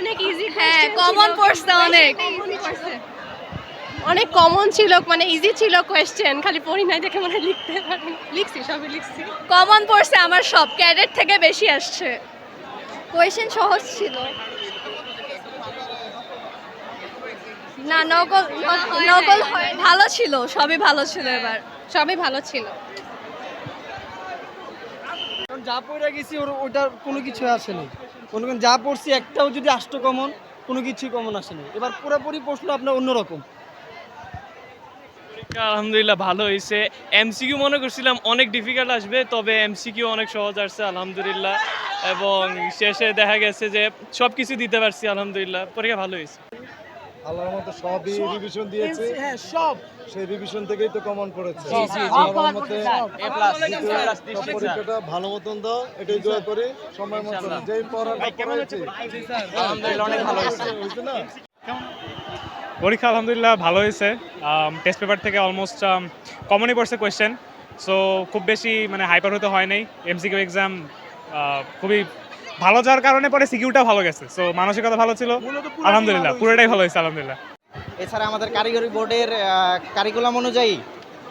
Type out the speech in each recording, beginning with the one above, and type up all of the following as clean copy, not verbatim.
অনেক ইজি, হ্যাঁ কমন পড়ছে অনেক। অনেক কমন ছিল, মানে ইজি ছিল কোয়েশ্চেন, খালি পড়ি নাই দেখে মনে হয় লিখতে পারি, লিখছি সবই লিখছি। কমন পড়ছে আমার সব, ক্যাডেট থেকে বেশি আসছে। কোয়েশ্চেন সহজ ছিল। না নকল, নকল হয় ভালো ছিল, সবই ভালো ছিল এবার। সবই ভালো ছিল। কারণ যা পড়ে গেছি ওটার কোনো কিছু আসেনি, কোনো যা পড়ছি একটাও যদি আসতো কমন, কোনো কিছুই কমন আসেনি। এবার পুরোপুরি প্রশ্ন আপনার অন্যরকম। আলহামদুলিল্লাহ ভালো হয়েছে। এমসিকিউ মনে করছিলাম অনেক ডিফিকাল্ট আসবে, তবে এমসিকিউ অনেক সহজ আসছে আলহামদুলিল্লাহ, এবং শেষে দেখা গেছে যে সব কিছু দিতে পারছি আলহামদুলিল্লাহ। পরীক্ষা ভালো হয়েছে। আল্লাহর মতো সবই রিভিশন দিয়েছে, হ্যাঁ সব সেই রিভিশন থেকেই তো কমন পড়েছে। জি, জি, জি। আল্লাহর মতে সব পরীক্ষাটা ভালো মতন দাও, এটাই দোয়া করি। সময় মতো যেই পড়াটা পড়াইছি আলহামদুলিল্লাহ অনেক ভালো হয়েছে। হয়েছে না? পরীক্ষা আলহামদুলিল্লাহ ভালো হয়েছে। টেস্ট পেপার থেকে অলমোস্ট কমনই পড়ছে কোয়েশ্চেন, সো খুব বেশি মানে হাইপার হতে হয় নাই। এমসিকিউ এক্সাম খুবই ভালো যাওয়ার কারণে পরে সিকিউটা ভালো গেছে, সো মানসিকতা ভালো ছিল। আলহামদুলিল্লাহ পুরোটাই ভালো হয়েছে আলহামদুলিল্লাহ। এছাড়া আমাদের কারিগরি বোর্ডের কারিকুলাম অনুযায়ী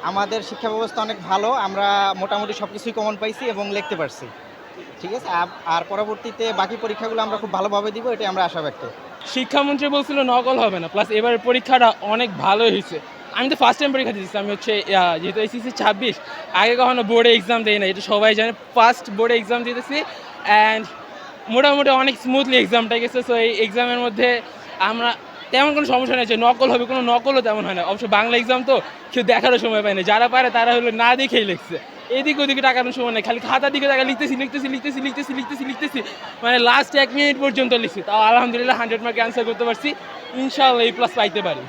আমাদের শিক্ষা ব্যবস্থা অনেক ভালো, আমরা মোটামুটি সব কিছুই কমন পাইছি এবং লিখতে পারছি। ঠিক আছে, আর পরবর্তীতে বাকি পরীক্ষাগুলো আমরা খুব ভালোভাবে দিব, এটাই আমরা আশা ব্যক্ত। শিক্ষামন্ত্রী বলছিল নকল হবে না, প্লাস এবারের পরীক্ষাটা অনেক ভালো হয়েছে। আমি তো ফার্স্ট টাইম পরীক্ষা দিয়েছি, আমি হচ্ছে যেহেতু এসএসসি 26 আগে কখনো বোর্ডে এক্সাম দিই না, এটা সবাই জানে। ফার্স্ট বোর্ডে এক্সাম দিতেছি অ্যান্ড মোটামুটি অনেক স্মুথলি এক্সামটা গেছে। সো এই এক্সামের মধ্যে আমরা তেমন কোনো সমস্যা নেই যে নকল হবে, কোনো নকলও তেমন হয় না। অবশ্য বাংলা এক্সাম তো কেউ দেখারও সময় পায় না, যারা পারে তারা হলো না দেখেই লিখছে, এদিকে ওদিকে টাকানোর সময় নেই, খালি খাতার দিকে টাকা লিখতেছি, মানে লাস্ট 1 মিনিট পর্যন্ত লিখছি, তাও আলহামদুলিল্লাহ 100 মার্ক অ্যান্সার করতে পারছি। ইনশাআল্লাহ এই প্লাস পাইতে পারি।